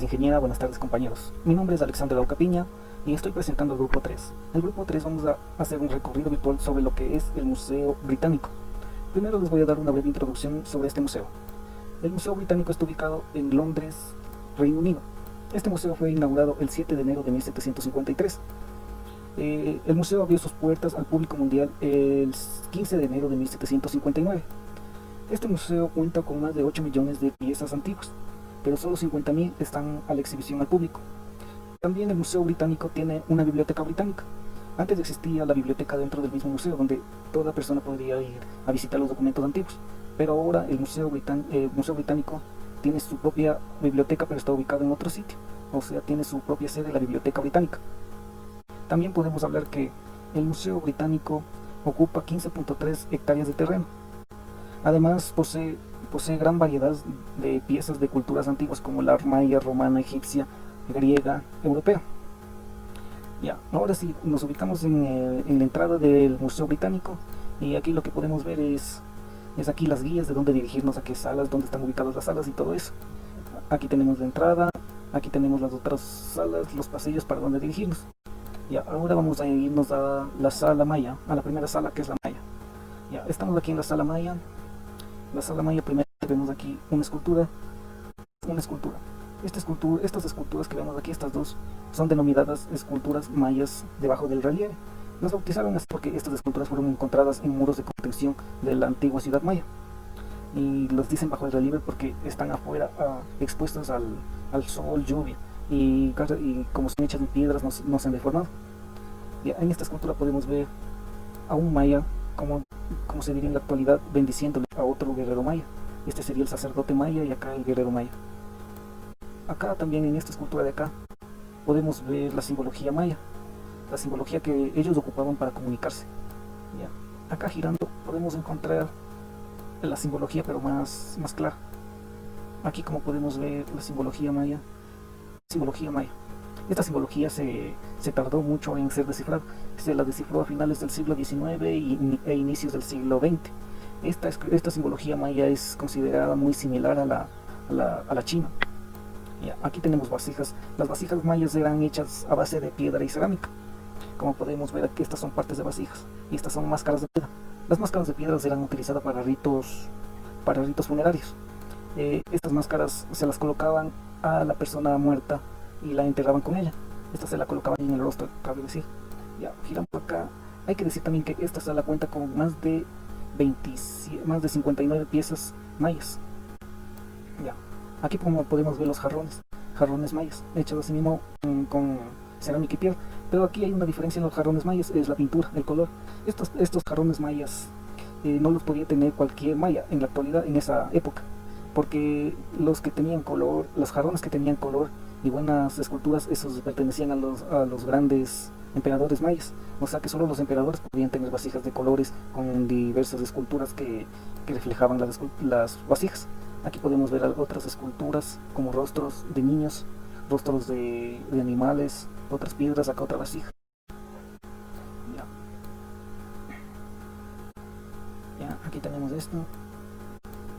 ingeniera, buenas tardes compañeros. Mi nombre es Alexander Aucapiña y estoy presentando el grupo 3. En el grupo 3 vamos a hacer un recorrido virtual sobre lo que es el Museo Británico. Primero les voy a dar una breve introducción sobre este museo. El Museo Británico está ubicado en Londres, Reino Unido. Este museo fue inaugurado el 7 de enero de 1753. El museo abrió sus puertas al público mundial el 15 de enero de 1759. Este museo cuenta con más de 8 millones de piezas antiguas, pero solo 50.000 están a la exhibición al público. También el Museo Británico tiene una biblioteca británica. Antes existía la biblioteca dentro del mismo museo, donde toda persona podría ir a visitar los documentos antiguos. Pero ahora el Museo Británico tiene su propia biblioteca, pero está ubicado en otro sitio. O sea, tiene su propia sede, la Biblioteca Británica. También podemos hablar que el Museo Británico ocupa 15.3 hectáreas de terreno. Además, posee gran variedad de piezas de culturas antiguas como la maya, romana, egipcia, griega, europea. Ya, ahora sí, nos ubicamos en la entrada del Museo Británico y aquí lo que podemos ver es aquí las guías de dónde dirigirnos, a qué salas, dónde están ubicadas las salas y todo eso. Aquí tenemos la entrada, aquí tenemos las otras salas, los pasillos para dónde dirigirnos. Ya, ahora vamos a irnos a la sala maya, a la primera sala que es la maya. Ya, estamos aquí en la sala maya. La sala maya, primero vemos aquí una escultura. Estas esculturas que vemos aquí, estas dos, son denominadas esculturas mayas debajo del relieve. Las bautizaron así porque estas esculturas fueron encontradas en muros de contención de la antigua ciudad maya. Y las dicen bajo el relieve porque están afuera, expuestas al sol, lluvia. Y como son hechas de piedras, no se han deformado. Y en esta escultura podemos ver a un maya, como se diría en la actualidad, bendiciéndole a otro guerrero maya. Este sería el sacerdote maya y acá el guerrero maya. Acá también en esta escultura de acá podemos ver la simbología maya, la simbología que ellos ocupaban para comunicarse. ¿Ya? Acá girando podemos encontrar la simbología pero más clara. Aquí como podemos ver la simbología maya. Esta simbología se tardó mucho en ser descifrada. Se la descifró a finales del siglo XIX e inicios del siglo XX. Esta simbología maya es considerada muy similar a la china. Aquí tenemos vasijas. Las vasijas mayas eran hechas a base de piedra y cerámica. Como podemos ver aquí, estas son partes de vasijas y estas son máscaras de piedra. Las máscaras de piedra eran utilizadas para ritos funerarios. Estas máscaras se las colocaban a la persona muerta y la enterraban con ella. Esta se la colocaban en el rostro, cabe decir. Ya, girando acá, hay que decir también que esta sala cuenta con más de 59 piezas mayas. Ya. Aquí como podemos ver los jarrones mayas, hechos así mismo con cerámica y piedra. Pero aquí hay una diferencia en los jarrones mayas, es la pintura, el color. Estos jarrones mayas no los podía tener cualquier maya en la actualidad, en esa época, porque los jarrones que tenían color y buenas esculturas, esos pertenecían a los grandes emperadores mayas. O sea que solo los emperadores podían tener vasijas de colores con diversas esculturas que reflejaban las vasijas. Aquí podemos ver otras esculturas como rostros de niños, rostros de animales, otras piedras, acá otra vasija. Ya, aquí tenemos esto.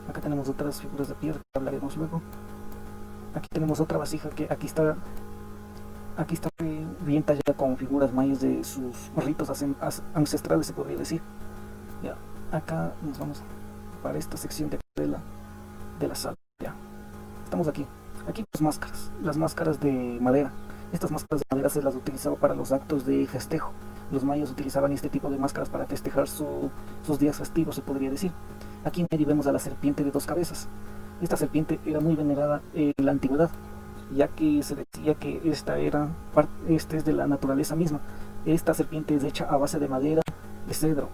Acá tenemos otras figuras de piedra que hablaremos luego. Aquí tenemos otra vasija que aquí está bien tallada con figuras mayas de sus ritos ancestrales, se podría decir. Ya, acá nos vamos para esta sección de la sala. Ya, estamos aquí. Aquí las máscaras de madera. Estas máscaras de madera se las utilizaba para los actos de festejo. Los mayas utilizaban este tipo de máscaras para festejar sus días festivos, se podría decir. Aquí en medio vemos a la serpiente de 2 cabezas. Esta serpiente era muy venerada en la antigüedad, ya que se decía que esta es de la naturaleza misma. Esta serpiente es hecha a base de madera, de cedro,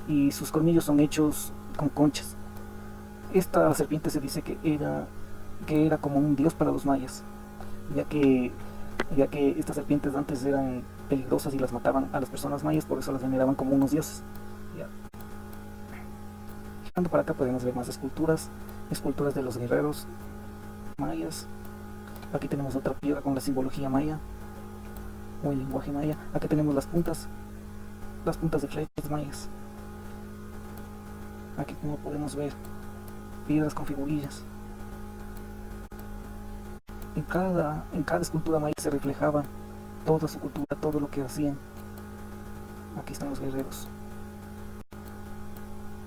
y sus colmillos son hechos con conchas. Esta serpiente se dice que era como un dios para los mayas, ya que estas serpientes antes eran peligrosas y las mataban a las personas mayas, por eso las veneraban como unos dioses. Ya. Girando para acá podemos ver más esculturas de los guerreros mayas. Aquí tenemos otra piedra con la simbología maya o el lenguaje maya. Aquí tenemos las puntas de flechas mayas. Aquí como podemos ver piedras con figurillas. En cada escultura maya se reflejaba toda su cultura, todo lo que hacían. Aquí están los guerreros.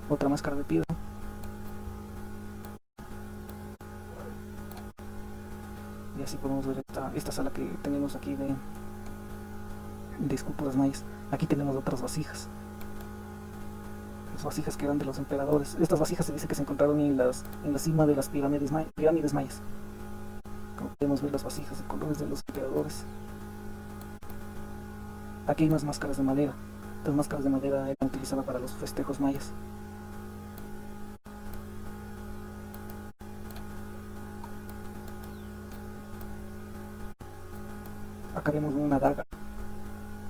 Otra máscara de piedra. Y así podemos ver esta sala que tenemos aquí de esculturas mayas. Aquí tenemos otras vasijas. Las vasijas que eran de los emperadores. Estas vasijas se dice que se encontraron en la cima de las pirámides mayas. Como podemos ver, las vasijas de colores de los emperadores. Aquí hay unas máscaras de madera. Estas máscaras de madera eran utilizadas para los festejos mayas. Acá vemos una daga,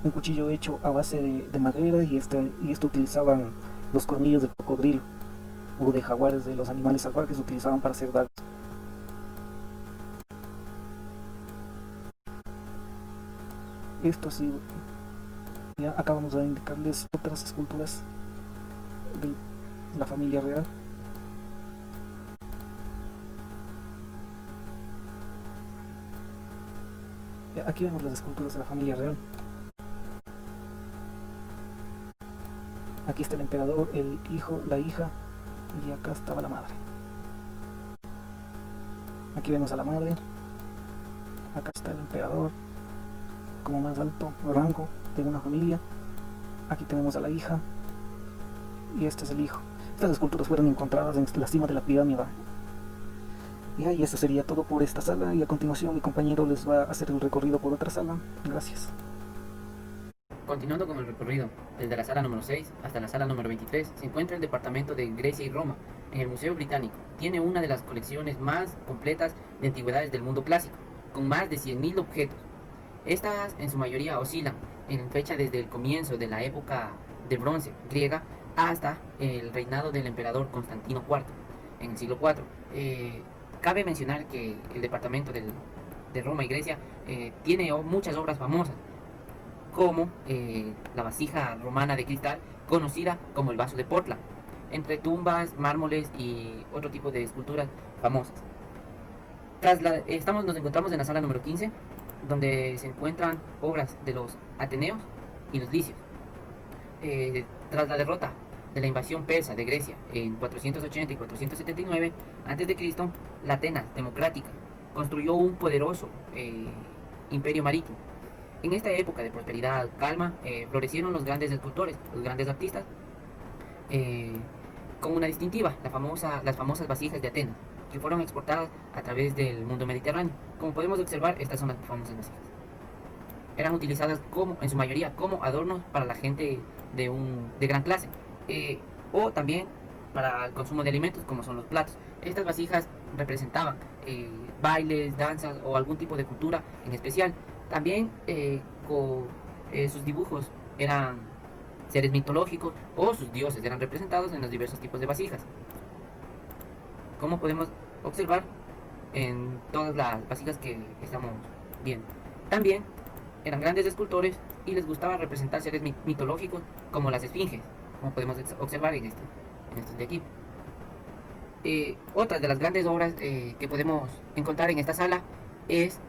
un cuchillo hecho a base de madera, y esto utilizaban los colmillos de cocodrilo o de jaguares, de los animales salvajes, utilizaban para hacer dagas. Esto sí, ya acabamos de indicarles otras esculturas de la familia real. Aquí vemos las esculturas de la familia real. Aquí está el emperador, el hijo, la hija, y acá estaba la madre. Aquí vemos a la madre. Acá está el emperador como más alto rango de una familia. Aquí tenemos a la hija y este es el hijo. Estas esculturas fueron encontradas en la cima de la pirámide. Y eso sería todo por esta sala, y a continuación mi compañero les va a hacer el recorrido por otra sala. Gracias. Continuando con el recorrido, desde la sala número 6 hasta la sala número 23, se encuentra el departamento de Grecia y Roma, en el Museo Británico. Tiene una de las colecciones más completas de antigüedades del mundo clásico, con más de 100.000 objetos. Estas en su mayoría oscilan en fecha desde el comienzo de la época de bronce griega hasta el reinado del emperador Constantino IV, en el siglo IV. Cabe mencionar que el departamento de Roma y Grecia tiene muchas obras famosas, como la vasija romana de cristal, conocida como el vaso de Portland, entre tumbas, mármoles y otro tipo de esculturas famosas. Nos encontramos en la sala número 15, donde se encuentran obras de los ateneos y los licios. Tras la derrota de la invasión persa de Grecia en 480 y 479 a.C., la Atenas democrática construyó un poderoso imperio marítimo. En esta época de prosperidad, calma, florecieron los grandes escultores, los grandes artistas, con una distintiva, las famosas vasijas de Atenas, que fueron exportadas a través del mundo mediterráneo. Como podemos observar, estas son las famosas vasijas. Eran utilizadas en su mayoría como adornos para la gente de gran clase, o también para el consumo de alimentos, como son los platos. Estas vasijas representaban bailes, danzas o algún tipo de cultura en especial. También sus dibujos eran seres mitológicos, o sus dioses eran representados en los diversos tipos de vasijas, como podemos observar en todas las vasijas que estamos viendo. También eran grandes escultores y les gustaba representar seres mitológicos, como las esfinges, como podemos observar en estos de aquí. Otra de las grandes obras que podemos encontrar en esta sala es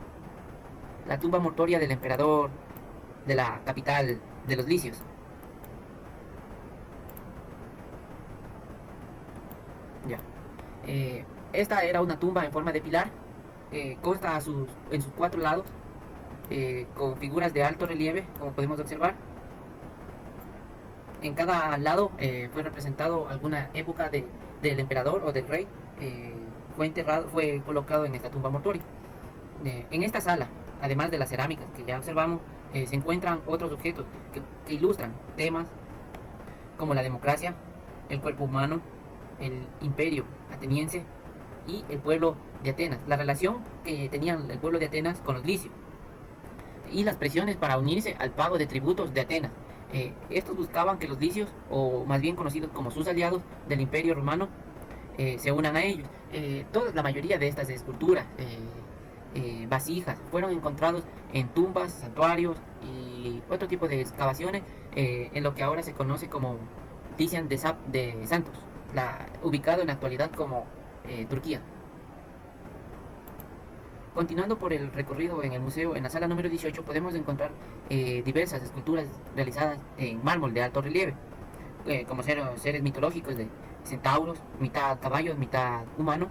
la tumba mortuoria del emperador de la capital de los Licios. Ya. Esta era una tumba en forma de pilar, consta en sus 4 lados, con figuras de alto relieve, como podemos observar. En cada lado fue representado alguna época del emperador o del rey. Fue colocado en esta tumba mortuoria. En esta sala, además de las cerámicas que ya observamos, se encuentran otros objetos que ilustran temas como la democracia, el cuerpo humano, el imperio ateniense y el pueblo de Atenas, la relación que tenían el pueblo de Atenas con los licios, y las presiones para unirse al pago de tributos de Atenas. Estos buscaban que los licios, o más bien conocidos como sus aliados del imperio romano, se unan a ellos. La mayoría de estas esculturas, vasijas, fueron encontrados en tumbas, santuarios y otro tipo de excavaciones, en lo que ahora se conoce como Tician de Santos, ubicado en la actualidad como Turquía. Continuando por el recorrido en el museo, en la sala número 18 podemos encontrar diversas esculturas realizadas en mármol de alto relieve, como seres mitológicos de centauros, mitad caballos, mitad humano,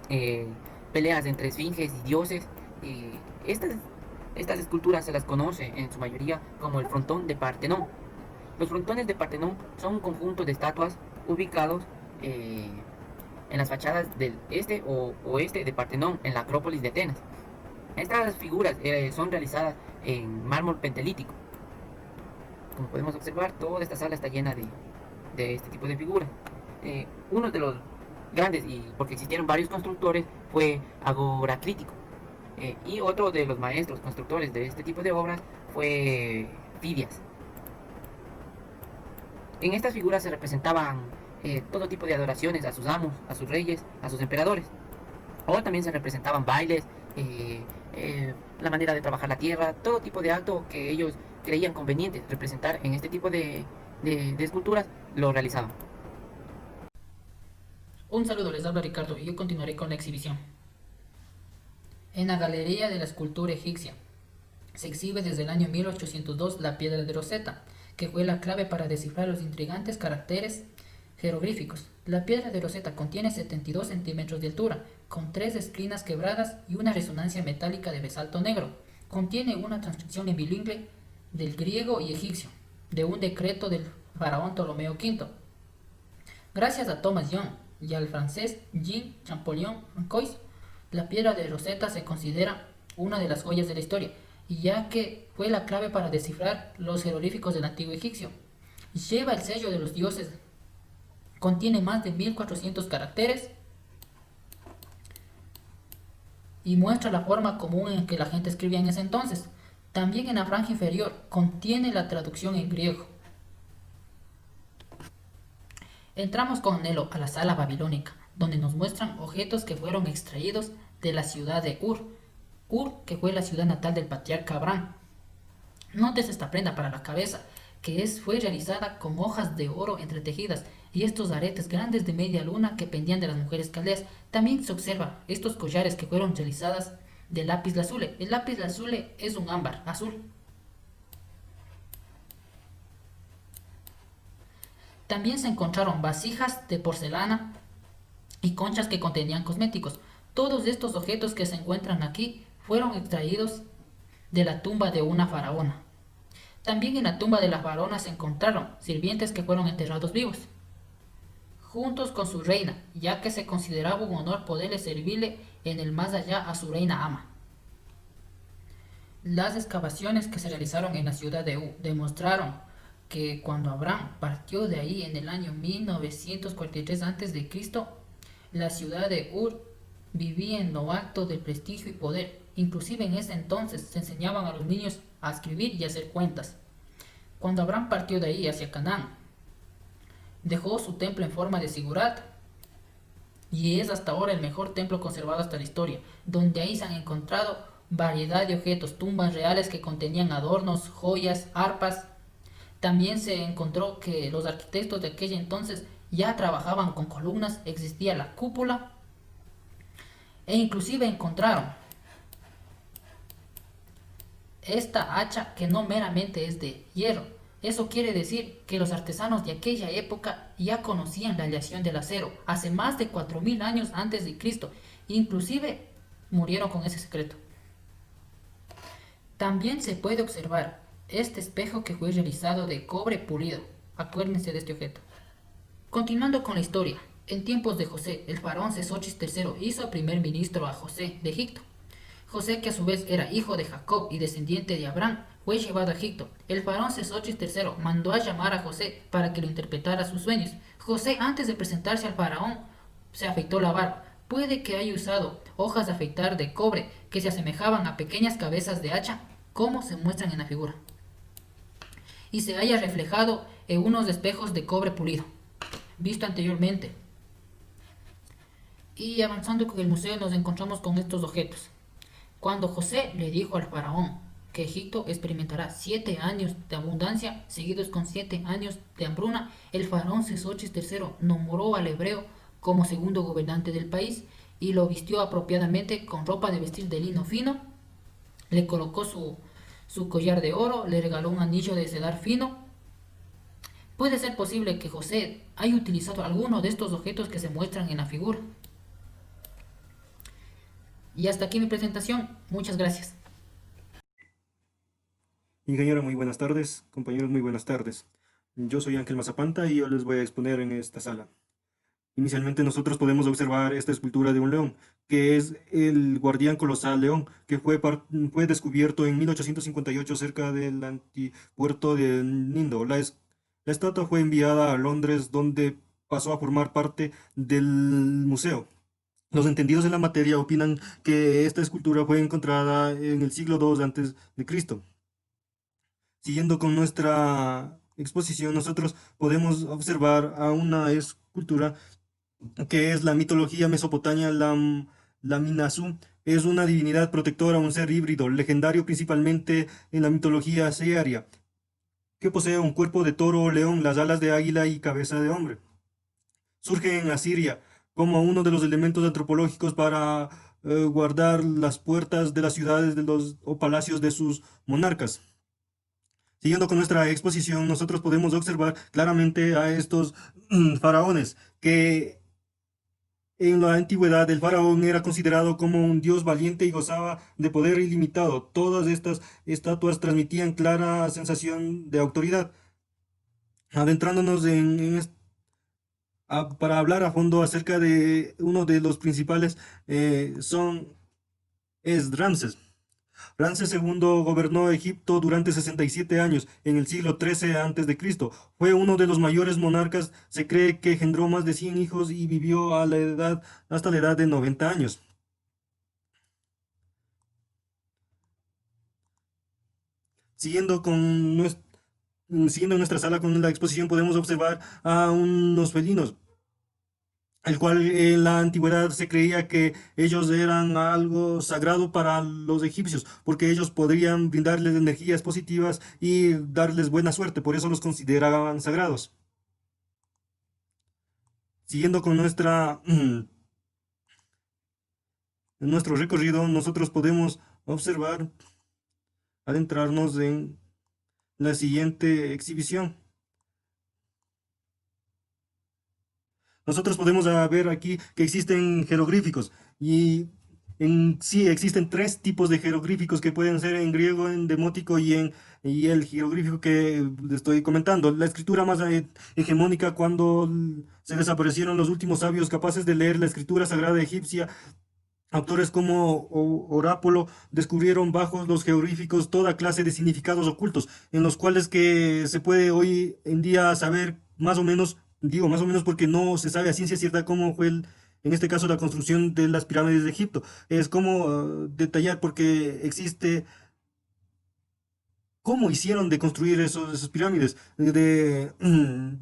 eh, peleas entre esfinges y dioses. Estas esculturas se las conoce en su mayoría como el frontón de Partenón. Los frontones de Partenón son un conjunto de estatuas ubicados en las fachadas del este o oeste de Partenón, en la Acrópolis de Atenas. Estas figuras son realizadas en mármol pentelítico. Como podemos observar, toda esta sala está llena de este tipo de figuras. Uno de los grandes, y porque existieron varios constructores, fue Agoraclítico. Y otro de los maestros constructores de este tipo de obras fue Fidias. En estas figuras se representaban todo tipo de adoraciones a sus amos, a sus reyes, a sus emperadores. O también se representaban bailes, la manera de trabajar la tierra, todo tipo de acto que ellos creían conveniente representar en este tipo de esculturas, lo realizaban. Un saludo, les habla Ricardo y yo continuaré con la exhibición. En la Galería de la Escultura Egipcia se exhibe desde el año 1802 la piedra de Rosetta, que fue la clave para descifrar los intrigantes caracteres jeroglíficos. La piedra de Rosetta contiene 72 centímetros de altura, con 3 esquinas quebradas y una resonancia metálica de basalto negro. Contiene una transcripción en bilingüe del griego y egipcio, de un decreto del faraón Ptolomeo V. Gracias a Thomas Young y al francés Jean Champollion Francois, la piedra de Rosetta se considera una de las joyas de la historia, ya que fue la clave para descifrar los jeroglíficos del antiguo egipcio. Lleva el sello de los dioses, contiene más de 1400 caracteres y muestra la forma común en que la gente escribía en ese entonces. También en la franja inferior contiene la traducción en griego. Entramos con anhelo a la sala babilónica, donde nos muestran objetos que fueron extraídos de la ciudad de Ur, que fue la ciudad natal del patriarca Abraham. Notes esta prenda para la cabeza, que fue realizada con hojas de oro entretejidas, y estos aretes grandes de media luna que pendían de las mujeres caldeas. También se observa estos collares que fueron realizadas de lápiz lazuli. El lápiz lazuli es un ámbar azul. También se encontraron vasijas de porcelana y conchas que contenían cosméticos. Todos estos objetos que se encuentran aquí fueron extraídos de la tumba de una faraona. También en la tumba de la faraona se encontraron sirvientes que fueron enterrados vivos, juntos con su reina, ya que se consideraba un honor poderle servirle en el más allá a su reina ama. Las excavaciones que se realizaron en la ciudad de U demostraron que cuando Abraham partió de ahí en el año 1943 a.C., la ciudad de Ur vivía en lo alto del prestigio y poder. Inclusive en ese entonces se enseñaban a los niños a escribir y a hacer cuentas. Cuando Abraham partió de ahí hacia Canaán, dejó su templo en forma de zigurat, y es hasta ahora el mejor templo conservado hasta la historia, donde ahí se han encontrado variedad de objetos, tumbas reales que contenían adornos, joyas, arpas. También se encontró que los arquitectos de aquel entonces ya trabajaban con columnas, existía la cúpula, e inclusive encontraron esta hacha que no meramente es de hierro. Eso quiere decir que los artesanos de aquella época ya conocían la aleación del acero hace más de 4000 años antes de Cristo. Inclusive murieron con ese secreto. También se puede observar este espejo que fue realizado de cobre pulido. Acuérdense de este objeto. Continuando con la historia, en tiempos de José, el faraón Sesostris III hizo primer ministro a José de Egipto. José, que a su vez era hijo de Jacob y descendiente de Abraham, fue llevado a Egipto. El faraón Sesostris III mandó a llamar a José para que le interpretara sus sueños. José, antes de presentarse al faraón, se afeitó la barba. Puede que haya usado hojas de afeitar de cobre que se asemejaban a pequeñas cabezas de hacha, como se muestran en la figura, y se haya reflejado en unos espejos de cobre pulido, visto anteriormente. Y avanzando con el museo nos encontramos con estos objetos. Cuando José le dijo al faraón que Egipto experimentará 7 años de abundancia seguidos con 7 años de hambruna, el faraón Sesostris III nombró al hebreo como segundo gobernante del país, y lo vistió apropiadamente con ropa de vestir de lino fino, le colocó su collar de oro, le regaló un anillo de cedar fino. Puede ser posible que José haya utilizado alguno de estos objetos que se muestran en la figura. Y hasta aquí mi presentación. Muchas gracias. Ingeniero, muy buenas tardes. Compañeros, muy buenas tardes. Yo soy Ángel Mazapanta y yo les voy a exponer en esta sala. Inicialmente nosotros podemos observar esta escultura de un león, que es el guardián colosal león, que fue descubierto en 1858 cerca del antipuerto de Nindo. La estatua fue enviada a Londres, donde pasó a formar parte del museo. Los entendidos en la materia opinan que esta escultura fue encontrada en el siglo II antes de Cristo. Siguiendo con nuestra exposición, nosotros podemos observar a una escultura que es la mitología mesopotamia Laminasu. Es una divinidad protectora, un ser híbrido, legendario principalmente en la mitología asiaria, que posee un cuerpo de toro o león, las alas de águila y cabeza de hombre. Surge en Asiria como uno de los elementos antropológicos para guardar las puertas de las ciudades o palacios de sus monarcas. Siguiendo con nuestra exposición, nosotros podemos observar claramente a estos faraones, que en la antigüedad el faraón era considerado como un dios valiente y gozaba de poder ilimitado. Todas estas estatuas transmitían clara sensación de autoridad. Adentrándonos para hablar a fondo acerca de uno de los principales, es Ramses. Ramses II gobernó Egipto durante 67 años, en el siglo XIII a.C. Fue uno de los mayores monarcas. Se cree que engendró más de 100 hijos y vivió hasta la edad de 90 años. Siguiendo siguiendo nuestra sala con la exposición, podemos observar a unos felinos, el cual en la antigüedad se creía que ellos eran algo sagrado para los egipcios, porque ellos podrían brindarles energías positivas y darles buena suerte, por eso los consideraban sagrados. Siguiendo con nuestro recorrido, nosotros podemos observar, adentrarnos en la siguiente exhibición. Nosotros podemos ver aquí que existen jeroglíficos, y en sí existen tres tipos de jeroglíficos que pueden ser en griego, en demótico y el jeroglífico que le estoy comentando. La escritura más hegemónica, cuando se desaparecieron los últimos sabios capaces de leer la escritura sagrada egipcia. Autores como Orápolo descubrieron bajo los jeroglíficos toda clase de significados ocultos, en los cuales que se puede hoy en día saber más o menos. Digo más o menos porque no se sabe a ciencia cierta cómo fue en este caso la construcción de las pirámides de Egipto. Es como detallar, porque existe cómo hicieron de construir esas pirámides, de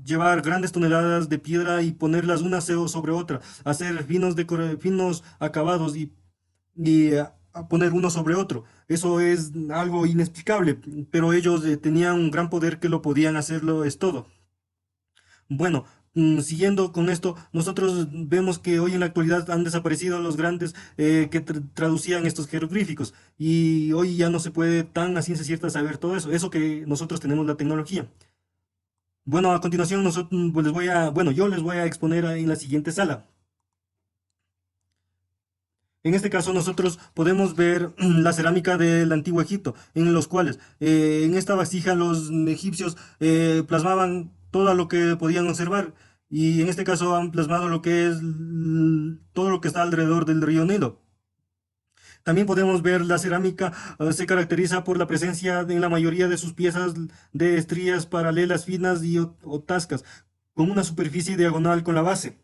llevar grandes toneladas de piedra y ponerlas una sobre otra, hacer finos acabados y a poner uno sobre otro. Eso es algo inexplicable, pero ellos tenían un gran poder que lo podían hacerlo, es todo. Bueno, siguiendo con esto, nosotros vemos que hoy en la actualidad han desaparecido los grandes que traducían estos jeroglíficos, y hoy ya no se puede tan a ciencia cierta saber todo eso que nosotros tenemos la tecnología. Bueno, a continuación yo les voy a exponer en la siguiente sala. En este caso nosotros podemos ver la cerámica del antiguo Egipto, en los cuales en esta vasija los egipcios plasmaban todo lo que podían observar, y en este caso han plasmado lo que es todo lo que está alrededor del río Nilo. También podemos ver la cerámica se caracteriza por la presencia en la mayoría de sus piezas de estrías paralelas finas o tascas, con una superficie diagonal con la base.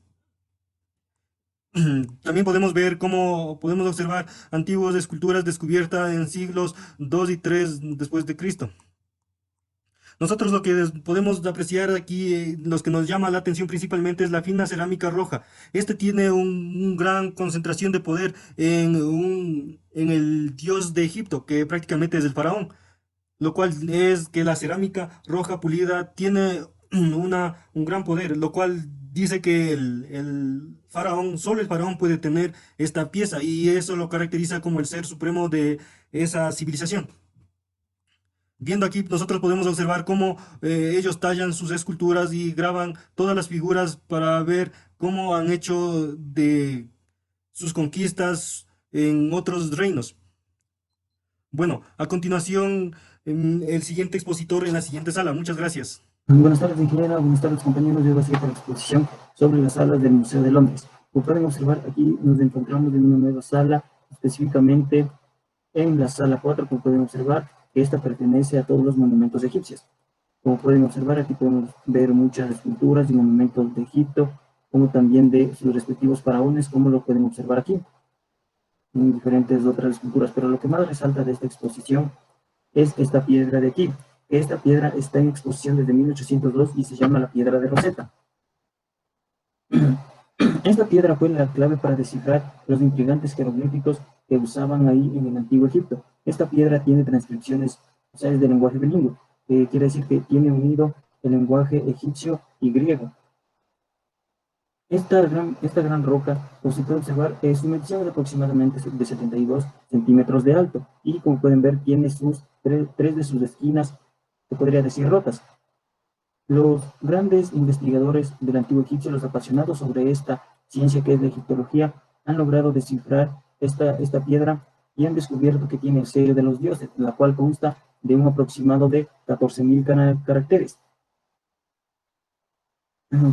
También podemos ver cómo podemos observar antiguas esculturas descubiertas en siglos II y III después de Cristo. Nosotros lo que podemos apreciar aquí, los que nos llama la atención principalmente, es la fina cerámica roja. Este tiene una gran concentración de poder en el dios de Egipto, que prácticamente es el faraón, lo cual es que la cerámica roja pulida tiene un gran poder, lo cual dice que faraón, solo el faraón puede tener esta pieza y eso lo caracteriza como el ser supremo de esa civilización. Viendo aquí, nosotros podemos observar cómo ellos tallan sus esculturas y graban todas las figuras para ver cómo han hecho de sus conquistas en otros reinos. Bueno, a continuación, el siguiente expositor en la siguiente sala. Muchas gracias. Buenas tardes, ingeniera. Buenas tardes, compañeros. Yo voy a seguir con la exposición sobre las salas del Museo de Londres. Como pueden observar, aquí nos encontramos en una nueva sala, específicamente en la sala 4, como pueden observar, que esta pertenece a todos los monumentos egipcios. Como pueden observar, aquí podemos ver muchas esculturas y monumentos de Egipto, como también de sus respectivos faraones, como lo pueden observar aquí, en diferentes otras esculturas. Pero lo que más resalta de esta exposición es esta piedra de aquí. Esta piedra está en exposición desde 1802 y se llama la piedra de Rosetta. Esta piedra fue la clave para descifrar los intrigantes jeroglíficos que usaban ahí en el antiguo Egipto. Esta piedra tiene transcripciones, o sea, es de lenguaje bilingüe, quiere decir que tiene unido el lenguaje egipcio y griego. Esta gran roca, como se puede observar, su medición es aproximadamente de 72 centímetros de alto y, como pueden ver, tiene tres de sus esquinas, se podría decir, rotas. Los grandes investigadores del antiguo egipcio, los apasionados sobre esta ciencia que es la egiptología, han logrado descifrar esta piedra y han descubierto que tiene el sello de los dioses, la cual consta de un aproximado de 14.000 caracteres.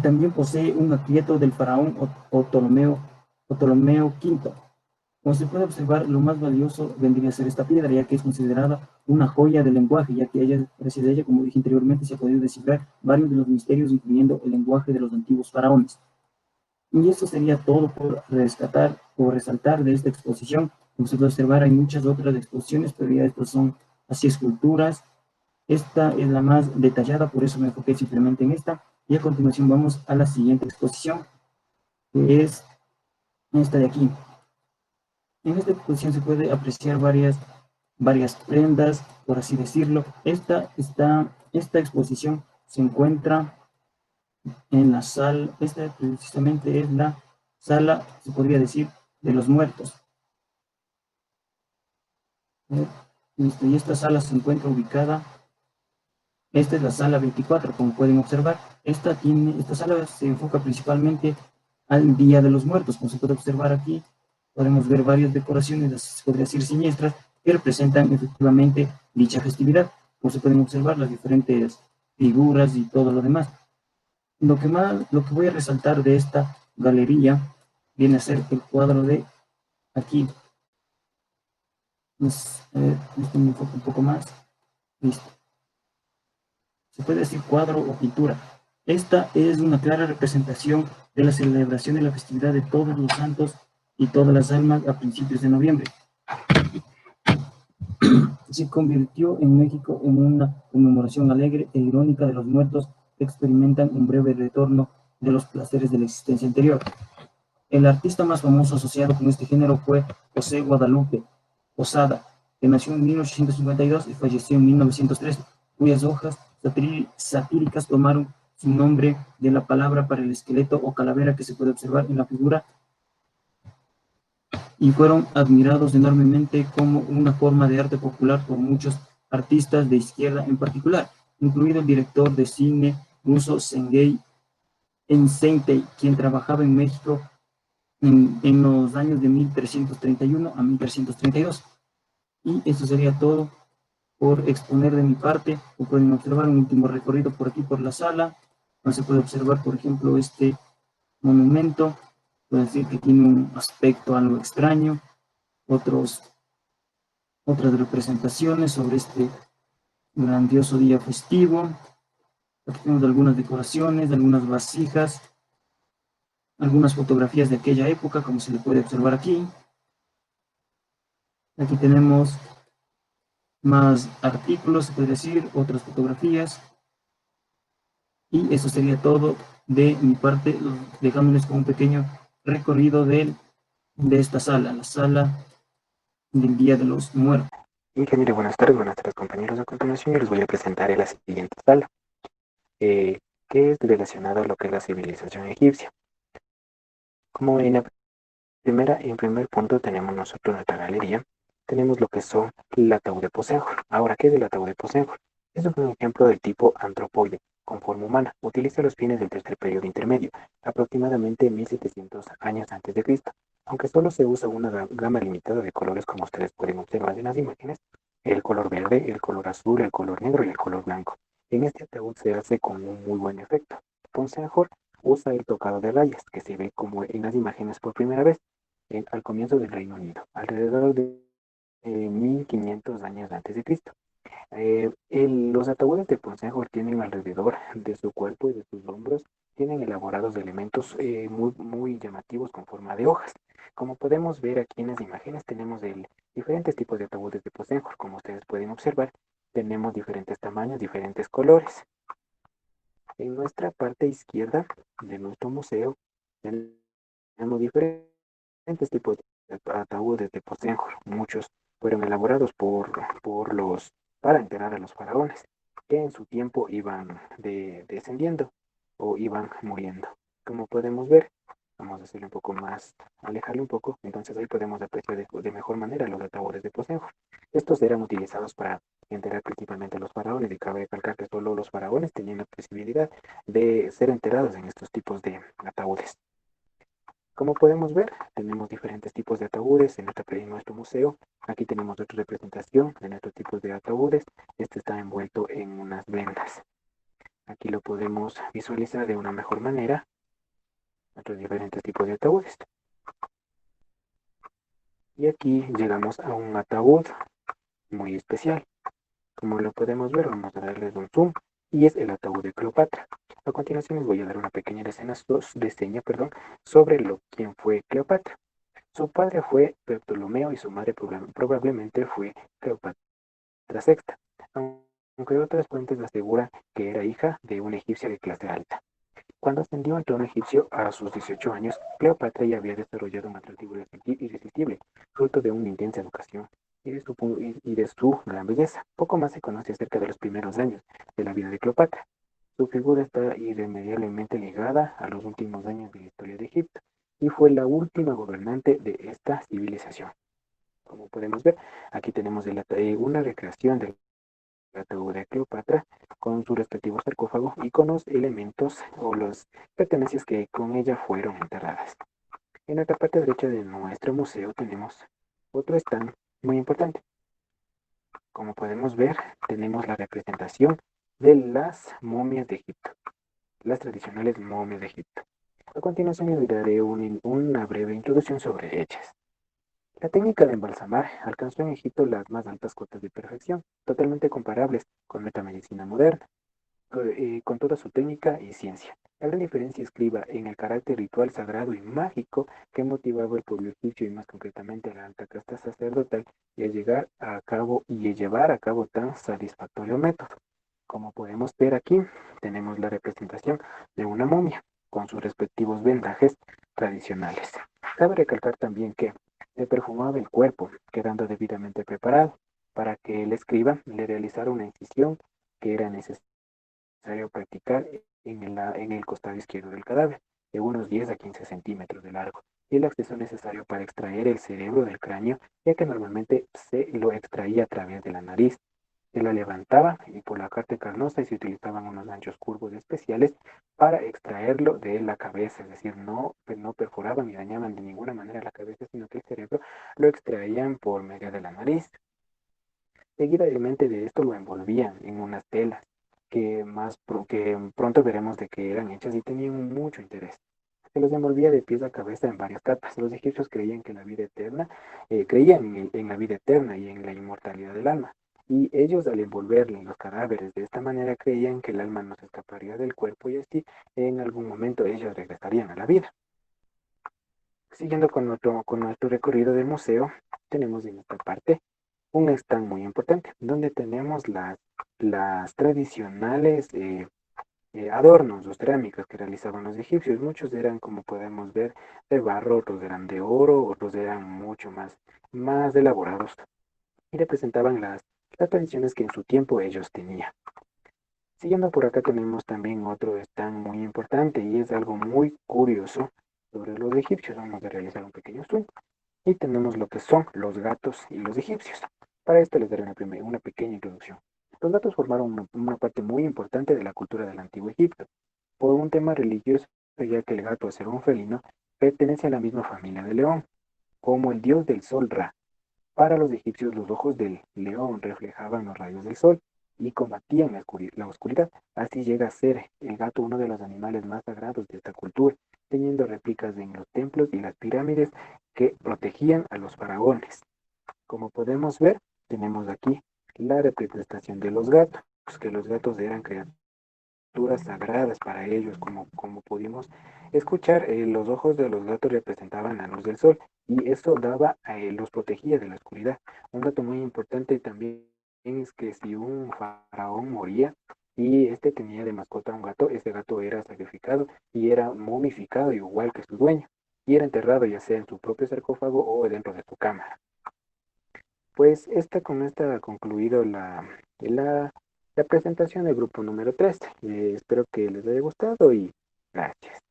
También posee un aprieto del faraón Ptolomeo V. Como se puede observar, lo más valioso vendría a ser esta piedra, ya que es considerada una joya del lenguaje, ya que gracias a ella, como dije anteriormente, se ha podido descifrar varios de los misterios, incluyendo el lenguaje de los antiguos faraones. Y esto sería todo por rescatar o resaltar de esta exposición. Como se puede observar, hay muchas otras exposiciones, pero ya estas son así esculturas. Esta es la más detallada, por eso me enfoqué simplemente en esta. Y a continuación vamos a la siguiente exposición, que es esta de aquí. En esta exposición se puede apreciar varias prendas, por así decirlo. Esta exposición se encuentra en la sala, esta precisamente es la sala, se podría decir, de los muertos. Y esta sala se encuentra ubicada, esta es la sala 24, como pueden observar. Esta sala se enfoca principalmente al Día de los Muertos. Como se puede observar aquí, podemos ver varias decoraciones, se podría decir siniestras, que representan efectivamente dicha festividad. Como se pueden observar, las diferentes figuras y todo lo demás. Lo que voy a resaltar de esta galería viene a ser el cuadro de aquí. Esto me enfoca un poco más. Listo. Se puede decir cuadro o pintura. Esta es una clara representación de la celebración de la festividad de todos los santos y todas las almas a principios de noviembre. Se convirtió en México en una conmemoración alegre e irónica de los muertos que experimentan un breve retorno de los placeres de la existencia anterior. El artista más famoso asociado con este género fue José Guadalupe Posada, que nació en 1852 y falleció en 1913, cuyas hojas satíricas tomaron su nombre de la palabra para el esqueleto o calavera que se puede observar en la figura y fueron admirados enormemente como una forma de arte popular por muchos artistas de izquierda en particular, incluido el director de cine ruso Sergei Eisenstein, quien trabajaba en México en los años de 1331 a 1332. Y eso sería todo por exponer de mi parte. Como pueden observar, un último recorrido por aquí por la sala, donde se puede observar, por ejemplo, este monumento. Puedo decir que tiene un aspecto algo extraño, otras representaciones sobre este grandioso día festivo. Aquí tenemos algunas decoraciones, algunas vasijas, algunas fotografías de aquella época, como se le puede observar aquí. Aquí tenemos más artículos, se puede decir, otras fotografías. Y eso sería todo de mi parte, dejándoles con un pequeño recorrido de esta sala, la sala del Día de los Muertos. Ingeniero, buenas tardes compañeros. A continuación yo les voy a presentar la siguiente sala, que es relacionada a lo que es la civilización egipcia. Como en primer punto tenemos nosotros nuestra galería, tenemos lo que son el ataúd de Posénjol. Ahora, ¿qué es el ataúd de Posénjol? Eso es un ejemplo del tipo antropoide, con forma humana. Utiliza los fines del tercer periodo intermedio, aproximadamente 1700 años antes de Cristo. Aunque solo se usa una gama limitada de colores, como ustedes pueden observar en las imágenes, el color verde, el color azul, el color negro y el color blanco. En este ataúd se hace con un muy buen efecto. Posénjol usa el tocado de rayas, que se ve como en las imágenes por primera vez al comienzo del Reino Unido, alrededor de 1500 años antes de Cristo. Los ataúdes de Posénjol tienen alrededor de su cuerpo y de sus hombros, tienen elaborados elementos muy llamativos con forma de hojas. Como podemos ver aquí en las imágenes, tenemos diferentes tipos de ataúdes de Posénjol. Como ustedes pueden observar, tenemos diferentes tamaños, diferentes colores. En nuestra parte izquierda de nuestro museo tenemos diferentes tipos de ataúdes de Posénjol. Muchos fueron elaborados para enterrar a los faraones, que en su tiempo iban descendiendo o iban muriendo. Como podemos ver, vamos a hacerle un poco más, alejarle un poco, entonces ahí podemos apreciar de mejor manera los ataúdes de Posénjol. Estos eran utilizados para enterrar principalmente a los faraones, y cabe recalcar que solo los faraones tenían la posibilidad de ser enterrados en estos tipos de ataúdes. Como podemos ver, tenemos diferentes tipos de ataúdes en nuestro museo. Aquí tenemos otra representación de nuestros tipos de ataúdes. Este está envuelto en unas vendas. Aquí lo podemos visualizar de una mejor manera, otros diferentes tipos de ataúdes. Y aquí llegamos a un ataúd muy especial. Como lo podemos ver, vamos a darles un zoom, y es el ataúd de Cleopatra. A continuación les voy a dar una pequeña reseña sobre quién fue Cleopatra. Su padre fue Ptolomeo y su madre probablemente fue Cleopatra sexta, aunque otras fuentes aseguran que era hija de una egipcia de clase alta. Cuando ascendió al trono egipcio a sus 18 años, Cleopatra ya había desarrollado un atractivo irresistible, fruto de una intensa educación y de su gran belleza. Poco más se conoce acerca de los primeros años de la vida de Cleopatra. Su figura está irremediablemente ligada a los últimos años de la historia de Egipto y fue la última gobernante de esta civilización. Como podemos ver, aquí tenemos una recreación del ataúd de Cleopatra con su respectivo sarcófago y con los elementos o las pertenencias que con ella fueron enterradas. En la parte derecha de nuestro museo tenemos otro stand muy importante. Como podemos ver, tenemos la representación de las momias de Egipto, las tradicionales momias de Egipto. A continuación les daré una breve introducción sobre ellas. La técnica de embalsamar alcanzó en Egipto las más altas cotas de perfección, totalmente comparables con nuestra medicina moderna, con toda su técnica y ciencia. La gran diferencia estriba en el carácter ritual sagrado y mágico que motivaba al pueblo egipcio y más concretamente a la alta casta sacerdotal y a llevar a cabo tan satisfactorio método. Como podemos ver aquí, tenemos la representación de una momia con sus respectivos vendajes tradicionales. Cabe recalcar también que se perfumaba el cuerpo, quedando debidamente preparado para que el escriba le realizara una incisión que era necesario practicar en el costado izquierdo del cadáver, de unos 10 a 15 centímetros de largo, y el acceso necesario para extraer el cerebro del cráneo, ya que normalmente se lo extraía a través de la nariz. Se la levantaba y por la parte carnosa y se utilizaban unos ganchos curvos especiales para extraerlo de la cabeza, es decir, no perforaban ni dañaban de ninguna manera la cabeza, sino que el cerebro lo extraían por medio de la nariz. Seguidamente de esto lo envolvían en unas telas que pronto veremos de que eran hechas y tenían mucho interés. Se los envolvía de pies a cabeza en varias capas. Los egipcios creían que la vida eterna, creían en la vida eterna y en la inmortalidad del alma. Y ellos al envolverle los cadáveres de esta manera creían que el alma no se escaparía del cuerpo y así en algún momento ellos regresarían a la vida. Siguiendo con nuestro recorrido del museo, tenemos en esta parte un stand muy importante, donde tenemos las tradicionales adornos o cerámicas que realizaban los egipcios. Muchos eran, como podemos ver, de barro, otros eran de oro, otros eran mucho más elaborados y representaban las tradiciones que en su tiempo ellos tenían. Siguiendo por acá tenemos también otro stand muy importante y es algo muy curioso sobre los egipcios. Vamos a realizar un pequeño zoom y tenemos lo que son los gatos y los egipcios. Para esto les daré una pequeña introducción. Los gatos formaron una parte muy importante de la cultura del antiguo Egipto, por un tema religioso, ya que el gato, al ser un felino, pertenece a la misma familia del león, como el dios del sol Ra. Para los egipcios, los ojos del león reflejaban los rayos del sol y combatían la oscuridad. Así llega a ser el gato uno de los animales más sagrados de esta cultura, teniendo réplicas en los templos y las pirámides que protegían a los faraones. Como podemos ver, tenemos aquí la representación de los gatos, que los gatos eran criaturas sagradas para ellos, como pudimos escuchar, los ojos de los gatos representaban la luz del sol y eso los protegía de la oscuridad. Un dato muy importante también es que si un faraón moría y este tenía de mascota un gato, ese gato era sacrificado y era momificado igual que su dueño y era enterrado ya sea en su propio sarcófago o dentro de su cámara. Pues con esta ha concluido la presentación del grupo número 3. Espero que les haya gustado y gracias.